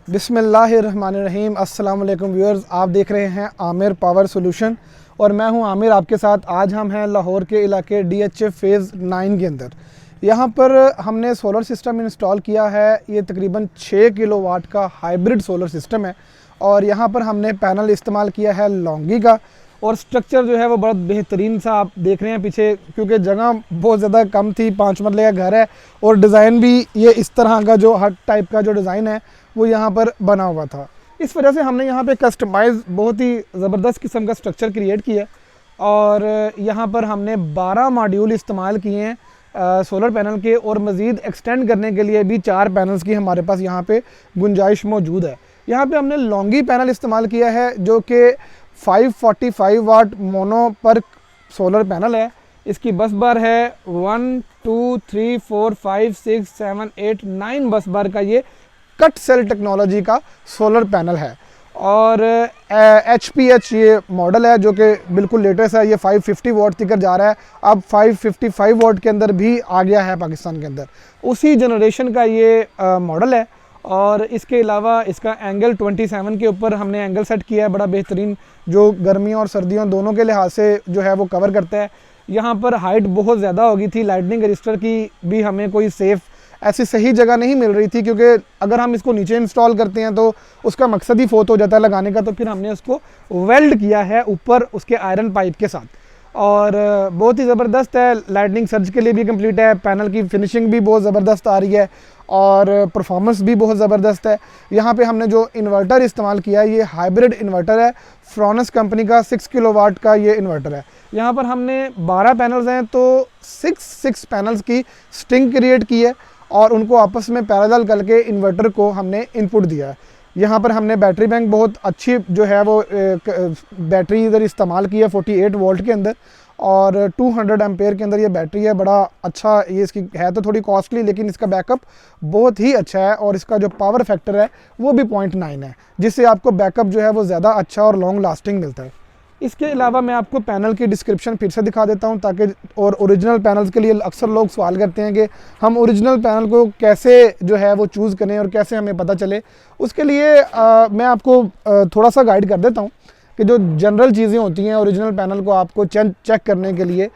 बिस्मिल्लाहिर्रहमानिर्रहीम। अस्सलाम वालेकुम व्यूअर्स, आप देख रहे हैं आमिर पावर सॉल्यूशन और मैं हूं आमिर आपके साथ। आज हम हैं लाहौर के इलाके DHA फ़ेज़ 9 के अंदर। यहां पर हमने सोलर सिस्टम इंस्टॉल किया है। ये तकरीबन 6 किलोवाट का हाइब्रिड सोलर सिस्टम है और यहां पर हमने पैनल इस्तेमाल किया है लॉन्गी का। और स्ट्रक्चर जो है वो बहुत बेहतरीन सा आप देख रहे हैं पीछे, क्योंकि जगह बहुत ज़्यादा कम थी। 5 मरले का घर है और डिज़ाइन भी ये इस तरह का जो हट टाइप का जो डिज़ाइन है वो यहाँ पर बना हुआ था। इस वजह से हमने यहाँ पे कस्टमाइज़ बहुत ही ज़बरदस्त किस्म का स्ट्रक्चर क्रिएट किया और यहाँ पर हमने 12 मॉड्यूल इस्तेमाल किए हैं सोलर पैनल के, और मज़ीद एक्सटेंड करने के लिए भी 4 पैनल्स की हमारे पास यहाँ पे गुंजाइश मौजूद है। यहाँ पे हमने लॉन्गी पैनल इस्तेमाल किया है जो कि 545 वाट मोनो पर सोलर पैनल है। इसकी बस बार है 1 2 3 4 5 6 7 8 9 बस बार का ये कट सेल टेक्नोलॉजी का सोलर पैनल है। और HPH ये मॉडल है जो कि बिल्कुल लेटेस्ट है। ये 550 वाट तक जा रहा है, अब 555 वाट के अंदर भी आ गया है पाकिस्तान के अंदर। उसी जनरेशन का ये मॉडल है। और इसके अलावा इसका एंगल 27 के ऊपर हमने एंगल सेट किया है, बड़ा बेहतरीन, जो गर्मियों और सर्दियों दोनों के लिहाज से जो है वो कवर करता है। यहाँ पर हाइट बहुत ज़्यादा हो गई थी, लाइटनिंग रजिस्टर की भी हमें कोई सेफ़ ऐसी सही जगह नहीं मिल रही थी, क्योंकि अगर हम इसको नीचे इंस्टॉल करते हैं तो उसका मकसद ही फोत हो जाता है लगाने का। तो फिर हमने उसको वेल्ड किया है ऊपर उसके आयरन पाइप के साथ, और बहुत ही ज़बरदस्त है। लाइटनिंग सर्च के लिए भी कंप्लीट है। पैनल की फिनिशिंग भी बहुत ज़बरदस्त आ रही है और परफॉर्मेंस भी बहुत ज़बरदस्त है। यहाँ पे हमने जो इन्वर्टर इस्तेमाल किया है ये हाइब्रिड इन्वर्टर है, फ्रॉनस कंपनी का 6 किलोवाट का ये इन्वर्टर है। यहाँ पर हमने 12 पैनल्स हैं तो 6 पैनल्स की स्ट्रिंग क्रिएट की है और उनको आपस में पैरेलल करके इन्वर्टर को हमने इनपुट दिया है। यहाँ पर हमने बैटरी बैंक बहुत अच्छी जो है वो बैटरी इधर इस्तेमाल की है 48 वोल्ट के अंदर, और 200 एम्पेयर के अंदर ये बैटरी है। बड़ा अच्छा ये इसकी है, तो थोड़ी कॉस्टली, लेकिन इसका बैकअप बहुत ही अच्छा है और इसका जो पावर फैक्टर है वो भी 0.9 है, जिससे आपको बैकअप जो है वो ज़्यादा अच्छा और लॉन्ग लास्टिंग मिलता है। इसके अलावा मैं आपको पैनल की डिस्क्रिप्शन फिर से दिखा देता हूं, ताकि और ओरिजिनल पैनल्स के लिए अक्सर लोग सवाल करते हैं कि हम ओरिजिनल पैनल को कैसे जो है वो चूज़ करें और कैसे हमें पता चले। उसके लिए मैं आपको थोड़ा सा गाइड कर देता हूं कि जो जनरल चीज़ें होती हैं ओरिजिनल पैनल को आपको चेक करने के लिए।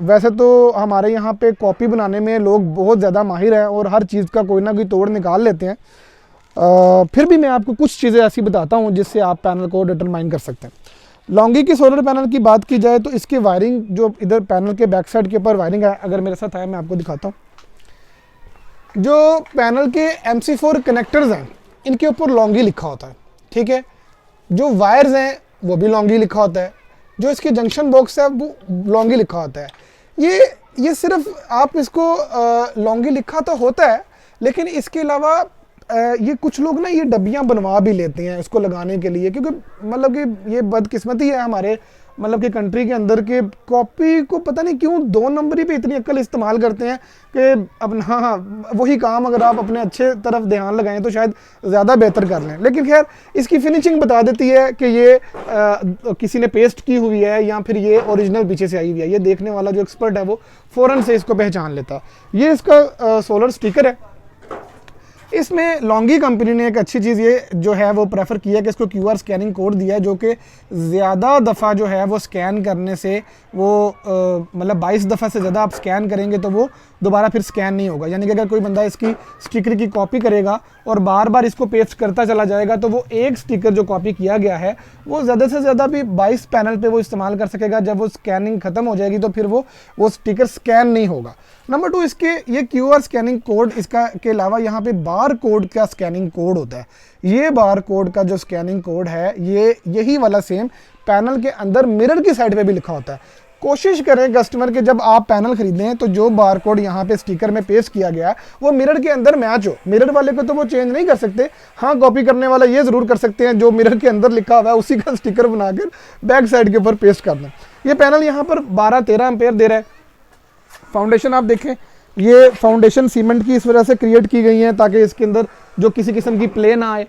वैसे तो हमारे यहाँ पे कॉपी बनाने में लोग बहुत ज़्यादा माहिर हैं और हर चीज़ का कोई ना कोई तोड़ निकाल लेते हैं। फिर भी मैं आपको कुछ चीज़ें ऐसी बताता हूँ जिससे आप पैनल को डिटरमाइन कर सकते हैं। लॉन्गी की सोलर पैनल की बात की जाए तो इसकी वायरिंग जो इधर पैनल के बैक साइड के ऊपर वायरिंग है, अगर मेरे साथ है मैं आपको दिखाता हूँ। जो पैनल के MC4 कनेक्टर्स हैं इनके ऊपर लॉन्गी लिखा होता है, ठीक है। जो वायर्स हैं वो भी लॉन्गी लिखा होता है, जो इसके जंक्शन बॉक्स है वो लॉन्गी लिखा होता है। ये सिर्फ आप इसको लॉन्गी लिखा तो होता है, लेकिन इसके अलावा ये कुछ लोग ना ये डब्बियाँ बनवा भी लेते हैं इसको लगाने के लिए, क्योंकि मतलब कि ये बदकिस्मती है हमारे मतलब कि कंट्री के अंदर के कॉपी को पता नहीं क्यों 2 नंबरी पे इतनी अक्ल इस्तेमाल करते हैं कि अपना हाँ वही काम अगर आप अपने अच्छे तरफ ध्यान लगाएं तो शायद ज़्यादा बेहतर कर लें। लेकिन खैर इसकी फिनिशिंग बता देती है कि ये किसी ने पेस्ट की हुई है या फिर ये ओरिजिनल पीछे से आई हुई है। ये देखने वाला जो एक्सपर्ट है वो फ़ौरन से इसको पहचान लेता। ये इसका सोलर स्टिकर है। इसमें लॉन्गी कंपनी ने एक अच्छी चीज़ ये जो है वो प्रेफर किया कि इसको QR स्कैनिंग कोड दिया है, जो कि ज़्यादा दफ़ा जो है वो स्कैन करने से वो मतलब 22 दफ़ा से ज़्यादा आप स्कैन करेंगे तो वो दोबारा फिर स्कैन नहीं होगा। यानी कि अगर कोई बंदा इसकी स्टिकर की कॉपी करेगा और बार बार इसको पेस्ट करता चला जाएगा तो वो एक स्टिकर जो कॉपी किया गया है वो ज़्यादा से ज़्यादा भी 22 पैनल पे वो इस्तेमाल कर सकेगा। जब वो स्कैनिंग ख़त्म हो जाएगी तो फिर वो स्टिकर स्कैन नहीं होगा। नंबर 2, इसके ये QR स्कैनिंग कोड, इसका के अलावा यहाँ पे बार कोड का स्कैनिंग कोड होता है। ये बार कोड का जो स्कैनिंग कोड है यही वाला सेम पैनल के अंदर मिरर की साइड पे भी लिखा होता है। कोशिश करें कस्टमर के जब आप पैनल खरीदें तो जो बार कोड यहाँ पे स्टिकर में पेस्ट किया गया है वो मिरर के अंदर मैच हो। मिरर वाले को तो वो चेंज नहीं कर सकते, हाँ कॉपी करने वाला ये ज़रूर कर सकते हैं, जो मिरर के अंदर लिखा हुआ है उसी का स्टिकर बनाकर बैक साइड के ऊपर पेस्ट करना। ये पैनल यहाँ पर 12-13 एम्पेयर दे रहा है। फाउंडेशन आप देखें, ये फाउंडेशन सीमेंट की इस वजह से क्रिएट की गई है ताकि इसके अंदर जो किसी किस्म की प्ले ना आए।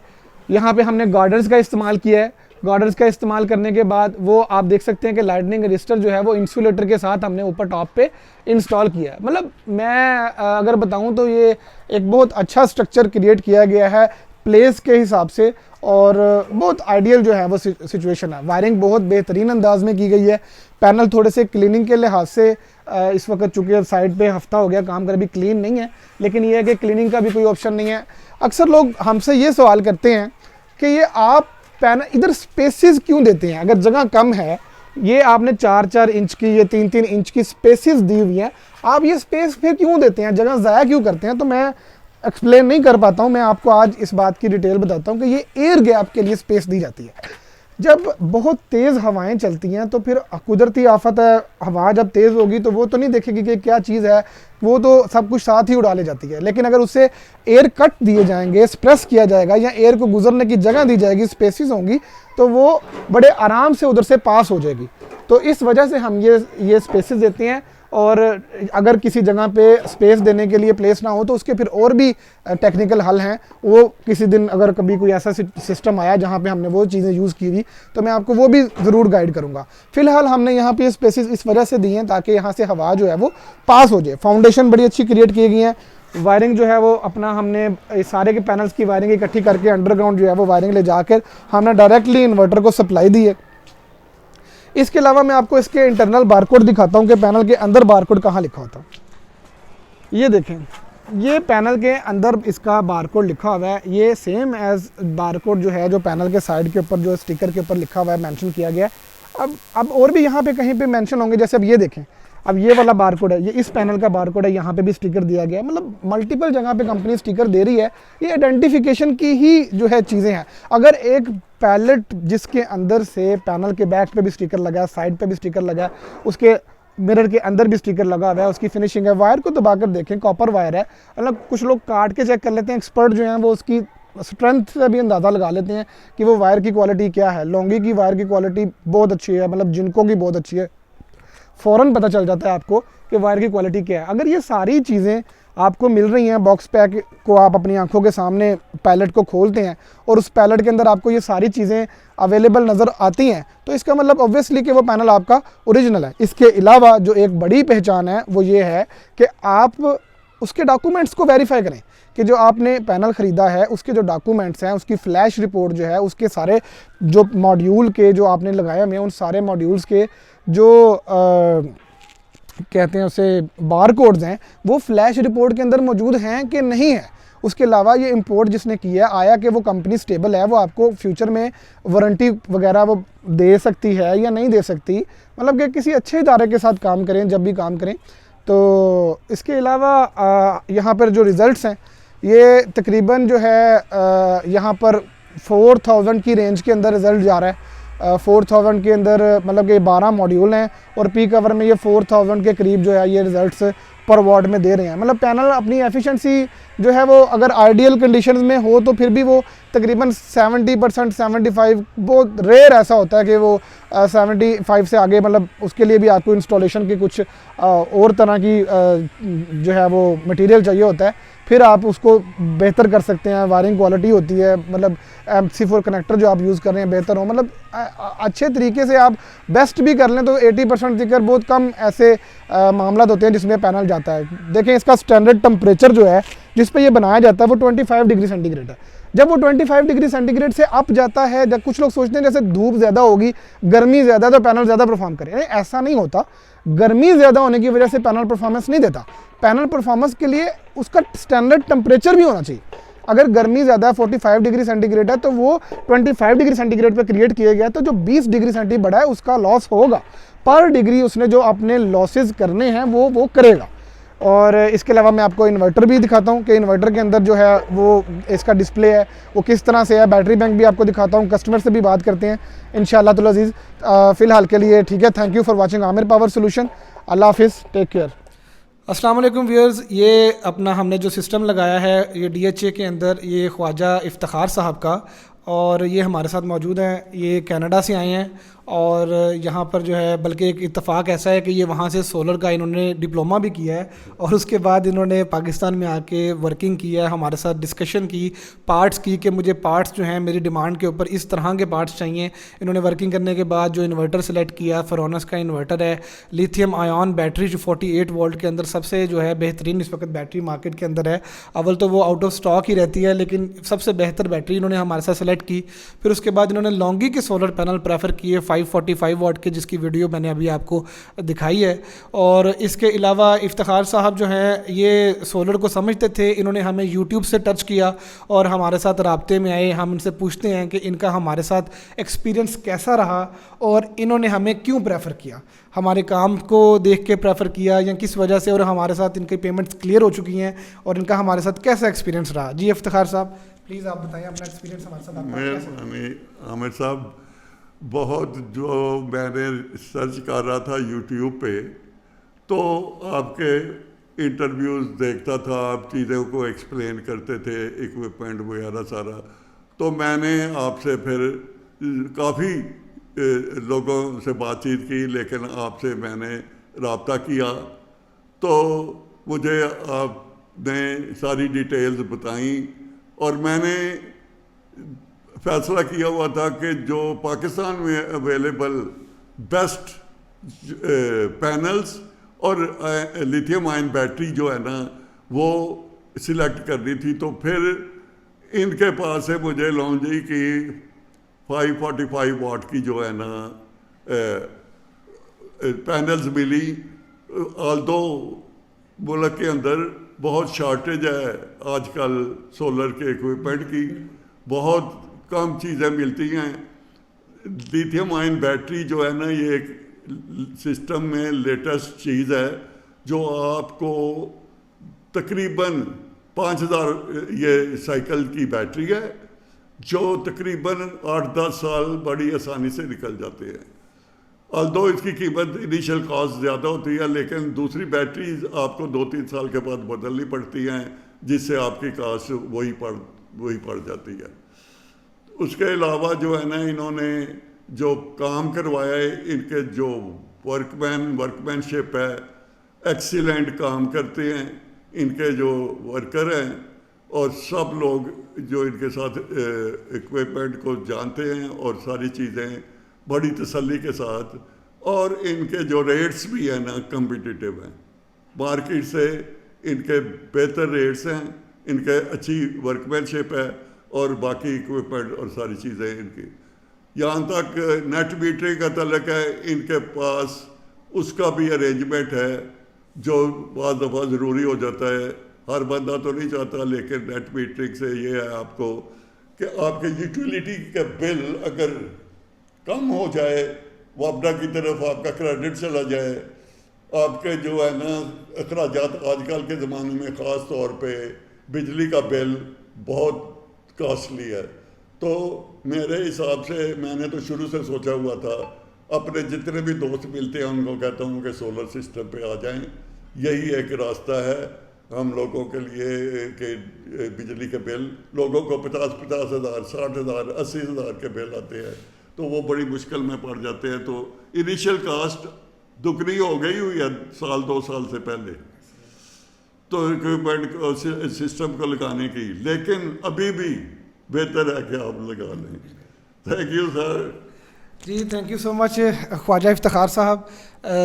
यहाँ पे हमने गार्डर्स का इस्तेमाल किया है। गार्डर्स का इस्तेमाल करने के बाद वो आप देख सकते हैं कि लाइटनिंग रजिस्टर जो है वो इंसुलेटर के साथ हमने ऊपर टॉप पे इंस्टॉल किया है। मतलब मैं अगर बताऊं तो ये एक बहुत अच्छा स्ट्रक्चर क्रिएट किया गया है प्लेस के हिसाब से, और बहुत आइडियल जो है वो सिचुएशन है। वायरिंग बहुत बेहतरीन अंदाज में की गई है। पैनल थोड़े से क्लीनिंग के लिहाज से इस वक्त चूँकि साइड पे हफ्ता हो गया काम कर, अभी क्लीन नहीं है, लेकिन ये है कि क्लीनिंग का भी कोई ऑप्शन नहीं है। अक्सर लोग हमसे ये सवाल करते हैं कि ये आप पैनल इधर स्पेसेस क्यों देते हैं, अगर जगह कम है, ये आपने 4-4 इंच की, ये 3-3 इंच की स्पेसेस दी हुई हैं, आप ये स्पेस फिर क्यों देते हैं, जगह ज़ाया क्यों करते हैं? तो मैं एक्सप्लेन नहीं कर पाता हूँ, मैं आपको आज इस बात की डिटेल बताता हूँ कि ये एयर गैप के लिए स्पेस दी जाती है। जब बहुत तेज़ हवाएं चलती हैं तो फिर कुदरती आफत है, हवा जब तेज़ होगी तो वो तो नहीं देखेगी कि क्या चीज़ है, वो तो सब कुछ साथ ही उड़ा ले जाती है। लेकिन अगर उससे एयर कट दिए जाएंगे, स्प्रेस किया जाएगा, या एयर को गुजरने की जगह दी जाएगी, स्पेसिस होंगी, तो वो बड़े आराम से उधर से पास हो जाएगी। तो इस वजह से हम ये स्पेसिस देते हैं। और अगर किसी जगह पे स्पेस देने के लिए प्लेस ना हो तो उसके फिर और भी टेक्निकल हल हैं। वो किसी दिन अगर कभी कोई ऐसा सिस्टम आया जहाँ पे हमने वो चीज़ें यूज़ की थी तो मैं आपको वो भी ज़रूर गाइड करूँगा। फ़िलहाल हमने यहाँ पे स्पेसिस इस वजह से दिए हैं ताकि यहाँ से हवा जो है वो पास हो जाए। फाउंडेशन बड़ी अच्छी क्रिएट की गई है। वायरिंग जो है वो अपना हमने सारे के पैनल्स की वायरिंग इकट्ठी करके अंडरग्राउंड जो है वो वायरिंग ले जाकर हमने डायरेक्टली इन्वर्टर को सप्लाई दी है। इसके अलावा मैं आपको इसके इंटरनल बारकोड दिखाता हूँ कि पैनल के अंदर बारकोड कहाँ लिखा होता है। ये देखें, ये पैनल के अंदर इसका बारकोड लिखा हुआ है। ये सेम एज बारकोड जो है, जो पैनल के साइड के ऊपर जो स्टिकर के ऊपर लिखा हुआ है, मेंशन किया गया है। अब और भी यहाँ पे कहीं पे मेंशन होंगे, जैसे अब ये देखें, अब ये वाला बारकोड है, ये इस पैनल का बारकोड है, यहाँ पे भी स्टिकर दिया गया है। मतलब मल्टीपल जगह पे कंपनी स्टिकर दे रही है। ये आइडेंटिफिकेशन की ही जो है चीज़ें हैं। अगर एक पैलेट जिसके अंदर से पैनल के बैक पे भी स्टिकर लगा है, साइड पे भी स्टिकर लगा है, उसके मिरर के अंदर भी स्टिकर लगा हुआ है, उसकी फिनिशिंग है, वायर को दबाकर देखें, कॉपर वायर है। मतलब कुछ लोग काट के चेक कर लेते हैं, एक्सपर्ट जो हैं वो उसकी स्ट्रेंथ से भी अंदाज़ा लगा लेते हैं कि वो वायर की क्वालिटी क्या है। लॉन्गी की वायर की क्वालिटी बहुत अच्छी है, मतलब जिनको की बहुत अच्छी है, फ़ौरन पता चल जाता है आपको कि वायर की क्वालिटी क्या है। अगर ये सारी चीज़ें आपको मिल रही हैं, बॉक्स पैक को आप अपनी आंखों के सामने पैलेट को खोलते हैं और उस पैलेट के अंदर आपको ये सारी चीज़ें अवेलेबल नज़र आती हैं, तो इसका मतलब ऑब्वियसली कि वो पैनल आपका ओरिजिनल है। इसके अलावा जो एक बड़ी पहचान है वो ये है कि आप उसके डॉक्यूमेंट्स को वेरीफाई करें कि जो आपने पैनल ख़रीदा है उसके जो डॉक्यूमेंट्स हैं, उसकी फ़्लैश रिपोर्ट जो है, उसके सारे जो मॉड्यूल के जो आपने लगाए हुए हैं, उन सारे मॉड्यूल्स के जो कहते हैं उसे बार कोड्स हैं, वो फ्लैश रिपोर्ट के अंदर मौजूद हैं कि नहीं है। उसके अलावा ये इंपोर्ट जिसने किया आया कि वो कंपनी स्टेबल है, वो आपको फ्यूचर में वारंटी वगैरह वो दे सकती है या नहीं दे सकती। मतलब कि किसी अच्छे इदारे के साथ काम करें जब भी काम करें। तो इसके अलावा यहाँ पर जो रिज़ल्ट्स हैं ये तकरीबन जो है यहाँ पर 4000 की रेंज के अंदर रिज़ल्ट जा रहा है। 4000 के अंदर मतलब कि 12 मॉड्यूल हैं और पीक आवर में ये 4000 के करीब जो है ये रिज़ल्ट्स पर वाट में दे रहे हैं। मतलब पैनल अपनी एफिशिएंसी जो है वो अगर आइडियल कंडीशंस में हो तो फिर भी वो तकरीबन 70%, 75, बहुत रेयर ऐसा होता है कि वो 75 से आगे, मतलब उसके लिए भी आपको इंस्टॉलेशन की कुछ और तरह की जो है वो मटेरियल चाहिए होता है, फिर आप उसको बेहतर कर सकते हैं। वायरिंग क्वालिटी होती है, मतलब MC4 कनेक्टर जो आप यूज़ कर रहे हैं बेहतर हो, मतलब अच्छे तरीके से आप बेस्ट भी कर लें तो 80% तक बहुत कम ऐसे मामला होते हैं जिसमें पैनल जाता है। देखें इसका स्टैंडर्ड टेम्परेचर जो है जिस पे ये बनाया जाता है वो 25 डिग्री सेंटीग्रेड है। जब वो 25 डिग्री सेंटीग्रेड से अप जाता है, जब कुछ लोग सोचते हैं जैसे धूप ज़्यादा होगी, गर्मी ज़्यादा तो पैनल ज़्यादा परफॉर्म करे, ऐसा नहीं होता। गर्मी ज़्यादा होने की वजह से पैनल परफॉर्मेंस नहीं देता। पैनल परफॉर्मेंस के लिए उसका स्टैंडर्ड टेम्परेचर भी होना चाहिए। अगर गर्मी ज़्यादा 45 डिग्री सेंटीग्रेड है तो वो 25 डिग्री सेंटीग्रेड पे क्रिएट किया गया है, तो जो 20 डिग्री सेंटीग्रेड बढ़ा है उसका लॉस होगा। पर डिग्री उसने जो अपने लॉसेस करने हैं वो करेगा। और इसके अलावा मैं आपको इन्वर्टर भी दिखाता हूँ कि इन्वर्टर के अंदर जो है वो इसका डिस्प्ले है वो किस तरह से है। बैटरी बैंक भी आपको दिखाता हूँ, कस्टमर से भी बात करते हैं इंशाअल्लाह तुल अज़ीज़। फ़िलहाल के लिए ठीक है, thank you for watching Aamir power solution. Allah हाफिज़, टेक केयर। अस्सलाम वालेकुम व्यूअर्स, ये अपना हमने जो सिस्टम लगाया है ये DHA के अंदर, ये ख्वाजा इफ्तिखार साहब का, और ये हमारे साथ मौजूद हैं। ये कनाडा से आए हैं और यहाँ पर जो है बल्कि एक इत्तेफाक ऐसा है कि ये वहाँ से सोलर का इन्होंने डिप्लोमा भी किया है और उसके बाद इन्होंने पाकिस्तान में आके वर्किंग की है, हमारे साथ डिस्कशन की, पार्ट्स की कि मुझे पार्ट्स जो हैं मेरी डिमांड के ऊपर इस तरह के पार्ट्स चाहिए। इन्होंने वर्किंग करने के बाद जो इन्वर्टर सेलेक्ट किया, फेरोनस का इन्वर्टर है, लिथियम आयन बैटरी जो 48 वोल्ट के अंदर सबसे जो है बेहतरीन इस वक्त बैटरी मार्केट के अंदर है। अव्वल तो वो आउट ऑफ स्टॉक ही रहती है, लेकिन सबसे बेहतर बैटरी इन्होंने हमारे साथ सेलेक्ट की। फिर उसके बाद इन्होंने लॉन्गी के सोलर पैनल प्रेफर किए 545 वाट के, जिसकी वीडियो मैंने अभी आपको दिखाई है। और इसके अलावा इफ्तिखार साहब जो हैं ये सोलर को समझते थे, इन्होंने हमें यूट्यूब से टच किया और हमारे साथ राब्ते में आए। हम इनसे पूछते हैं कि इनका हमारे साथ एक्सपीरियंस कैसा रहा और इन्होंने हमें क्यों प्रेफर किया, हमारे काम को देख के प्रेफर किया या किस वजह से, और हमारे साथ इनकी पेमेंट्स क्लियर हो चुकी हैं और इनका हमारे साथ कैसा एक्सपीरियंस रहा। जी इफ्तिखार साहब प्लीज़ आप बताइए अपना एक्सपीरियंस हमारे साथ। आमिर साहब, बहुत जो मैंने सर्च कर रहा था यूट्यूब पे, तो आपके इंटरव्यूज़ देखता था, आप चीज़ों को एक्सप्लेन करते थे, इक्विपमेंट वगैरह सारा। तो मैंने आपसे फिर काफ़ी लोगों से बातचीत की, लेकिन आपसे मैंने रब्ता किया तो मुझे आपने सारी डिटेल्स बताई और मैंने फैसला किया हुआ था कि जो पाकिस्तान में अवेलेबल बेस्ट पैनल्स और लिथियम आयन बैटरी जो है ना वो सिलेक्ट करनी थी। तो फिर इनके पास से मुझे लॉन्जी की 545 वाट की जो है ना पैनल्स मिली। आल्दो मुल्क के अंदर बहुत शॉर्टेज है आजकल सोलर के इक्विपमेंट की, बहुत कम चीज़ें मिलती हैं। लिथियम आयन बैटरी जो है ना ये एक सिस्टम में लेटेस्ट चीज़ है जो आपको तकरीबन 5000 ये साइकिल की बैटरी है जो तकरीबन 8-10 साल बड़ी आसानी से निकल जाते हैं। ऑल्दो इसकी कीमत इनिशियल कॉस्ट ज़्यादा होती है, लेकिन दूसरी बैटरीज आपको 2-3 साल के बाद बदलनी पड़ती हैं, जिससे आपकी कॉस्ट वही पड़ जाती है। उसके अलावा जो है ना इन्होंने जो काम करवाया है, इनके जो वर्कमैनशिप है, एक्सीलेंट काम करते हैं इनके जो वर्कर हैं, और सब लोग जो इनके साथ इक्विपमेंट को जानते हैं और सारी चीज़ें बड़ी तसल्ली के साथ, और इनके जो रेट्स भी हैं ना कम्पिटिटिव हैं, मार्केट से इनके बेहतर रेट्स हैं, इनके अच्छी वर्कमैनशिप है और बाकी इक्विपमेंट और सारी चीज़ें इनकी। यहाँ तक नेट मीटरिंग का तल्लक है, इनके पास उसका भी अरेंजमेंट है जो बहुत दफ़ा ज़रूरी हो जाता है। हर बंदा तो नहीं चाहता, लेकिन नेट मीटरिंग से ये है आपको कि आपके यूटिलिटी का बिल अगर कम हो जाए, वापडा की तरफ आपका क्रेडिट चला जाए, आपके जो है ना अखराजात आजकल के ज़माने में ख़ास तौर पे बिजली का बिल बहुत कॉस्टली है। तो मेरे हिसाब से मैंने तो शुरू से सोचा हुआ था, अपने जितने भी दोस्त मिलते हैं उनको कहता हूँ कि सोलर सिस्टम पे आ जाएं, यही एक रास्ता है हम लोगों के लिए कि बिजली के बिल लोगों को 50-50 हज़ार, 60 हज़ार, 80 हज़ार के बिल आते हैं, तो वो बड़ी मुश्किल में पड़ जाते हैं। तो इनिशियल कास्ट दुगनी हो गई हुई है 1-2 साल से पहले तो इक्विपमेंट सिस्टम को लगाने की, लेकिन अभी भी बेहतर है कि आप लगा लें। Thank you sir. जी thank you so much Khwaja Iftikhar Sahab.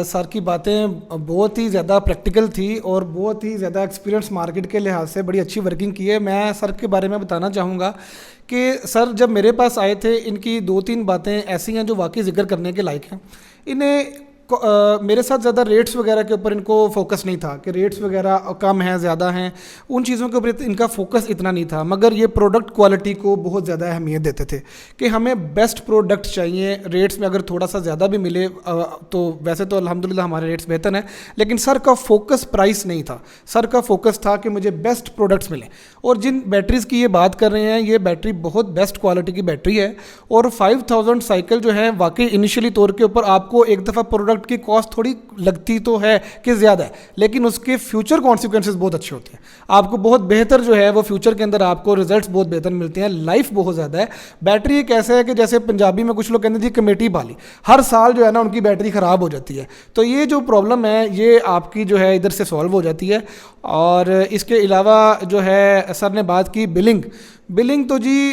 Sir की बातें बहुत ही ज़्यादा प्रैक्टिकल थी और बहुत ही ज़्यादा एक्सपीरियंस मार्केट के लिहाज से बड़ी अच्छी वर्किंग की है। मैं सर के बारे में बताना चाहूँगा कि सर जब मेरे पास आए थे, इनकी 2-3 बातें ऐसी हैं जो वाकई जिक्र करने के लायक हैं। इन्हें मेरे साथ ज़्यादा रेट्स वगैरह के ऊपर इनको फोकस नहीं था कि रेट्स वगैरह कम हैं ज़्यादा हैं, उन चीज़ों के ऊपर इनका फोकस इतना नहीं था, मगर ये प्रोडक्ट क्वालिटी को बहुत ज़्यादा अहमियत देते थे कि हमें बेस्ट प्रोडक्ट चाहिए। रेट्स में अगर थोड़ा सा ज़्यादा भी मिले तो वैसे तो अल्हम्दुलिल्लाह हमारे रेट्स बेहतर हैं, लेकिन सर का फोकस प्राइस नहीं था, सर का फोकस था कि मुझे बेस्ट प्रोडक्ट्स मिलें। और जिन बैटरीज़ की ये बात कर रहे हैं, ये बैटरी बहुत बेस्ट क्वालिटी की बैटरी है और 5000 साइकिल जो है वाकई इनिशियली तौर के ऊपर आपको एक दफ़ा प्रोडक्ट प्रोडक्ट की कॉस्ट थोड़ी लगती तो है कि ज़्यादा है, लेकिन उसके फ्यूचर कॉन्सिक्वेंसेस बहुत अच्छे होते हैं। आपको बहुत बेहतर जो है वो फ्यूचर के अंदर आपको रिजल्ट्स बहुत बेहतर मिलते हैं, लाइफ बहुत ज़्यादा है। बैटरी एक ऐसा है कि जैसे पंजाबी में कुछ लोग कहते थे कमेटी पाली, हर साल जो है ना उनकी बैटरी ख़राब हो जाती है। तो ये जो प्रॉब्लम है ये आपकी जो है इधर से सॉल्व हो जाती है। और इसके अलावा जो है सर ने बात की बिलिंग तो जी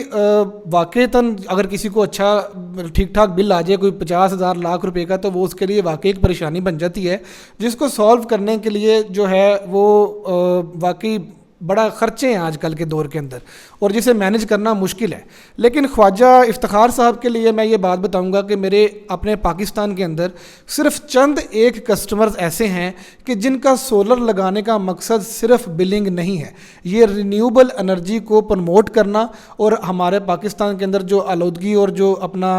वाकईतन अगर किसी को अच्छा ठीक ठाक बिल आ जाए कोई 50,000 लाख रुपए का, तो वो उसके लिए वाकई एक परेशानी बन जाती है, जिसको सॉल्व करने के लिए जो है वो वाकई बड़ा ख़र्चे हैं आजकल के दौर के अंदर, और जिसे मैनेज करना मुश्किल है। लेकिन ख्वाजा इफ्तिखार साहब के लिए मैं ये बात बताऊंगा कि मेरे अपने पाकिस्तान के अंदर सिर्फ चंद एक कस्टमर्स ऐसे हैं कि जिनका सोलर लगाने का मकसद सिर्फ बिलिंग नहीं है, ये रिन्यूएबल एनर्जी को प्रमोट करना और हमारे पाकिस्तान के अंदर जो आलूदगी और जो अपना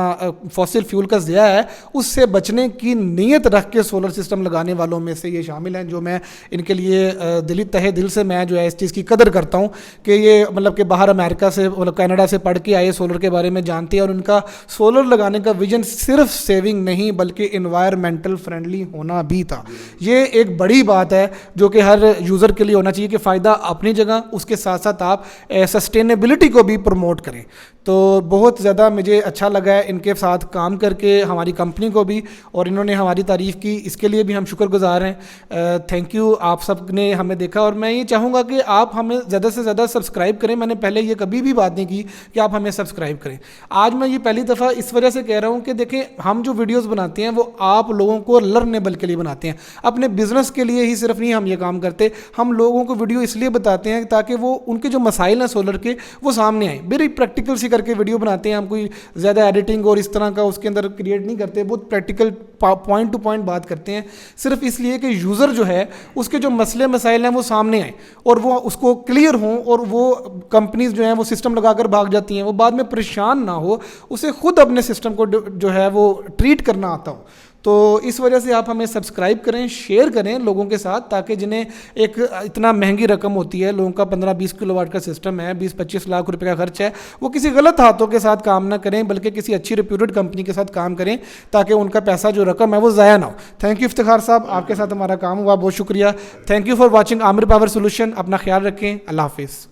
फॉसिल फ्यूल का ज़िया है उससे बचने की नीयत रख के सोलर सिस्टम लगाने वालों में से ये शामिल हैं, जो मैं इनके लिए तहे दिल से मैं जो है इस चीज़ की कदर करता हूँ कि ये मतलब कि बाहर अमेरिका से मतलब कनाडा से पढ़ के आए, सोलर के बारे में जानते हैं, और उनका सोलर लगाने का विजन सिर्फ सेविंग नहीं बल्कि इन्वायरमेंटल फ्रेंडली होना भी था। ये एक बड़ी बात है जो कि हर यूज़र के लिए होना चाहिए कि फ़ायदा अपनी जगह, उसके साथ साथ आप सस्टेनेबिलिटी को भी प्रमोट करें। तो बहुत ज़्यादा मुझे अच्छा लगा है इनके साथ काम करके, हमारी कंपनी को भी, और इन्होंने हमारी तारीफ़ की, इसके लिए भी हम शुक्रगुजार हैं। थैंक यू, आप सब ने हमें देखा, और मैं ये चाहूँगा कि आप हमें ज़्यादा से ज़्यादा सब्सक्राइब करें। मैंने पहले ये कभी भी बात नहीं की कि आप हमें सब्सक्राइब करें। आज मैं ये पहली दफ़ा इस वजह से कह रहा हूँ कि देखें, हम जो वीडियोस बनाते हैं वो आप लोगों को लर्नेबल के लिए बनाते हैं, अपने बिजनेस के लिए ही सिर्फ नहीं हम ये काम करते। हम लोगों को वीडियो इसलिए बताते हैं ताकि वो उनके जो मसाइल हैं सोलर के वो सामने आए। वेरी प्रैक्टिकल सी करके वीडियो बनाते हैं, हम कोई ज़्यादा एडिटिंग और इस तरह का उसके अंदर क्रिएट नहीं करते, बहुत प्रैक्टिकल पॉइंट टू पॉइंट बात करते हैं, सिर्फ इसलिए कि यूज़र जो है उसके जो मसले मसाइल हैं वो सामने आए और वो उसको क्लियर हों, और वो कंपनीज जो हैं वो सिस्टम लगाकर भाग जाती हैं, वो बाद में परेशान ना हो, उसे खुद अपने सिस्टम को जो है वो ट्रीट करना आता हो। तो इस वजह से आप हमें सब्सक्राइब करें, शेयर करें लोगों के साथ, ताकि जिन्हें एक इतना महंगी रकम होती है, लोगों का 15-20 किलोवाट का सिस्टम है, 20-25 लाख रुपए का खर्च है, वो किसी गलत हाथों के साथ काम ना करें बल्कि किसी अच्छी रिप्यूटेड कंपनी के साथ काम करें, ताकि उनका पैसा जो रकम है वो ज़ाया ना हो। थैंक यू इफ्तिखार साहब, आपके साथ हमारा काम हुआ, बहुत शुक्रिया। Thank you for watching Aamir power solution. अपना ख्याल रखें, अल्लाह हाफिज़।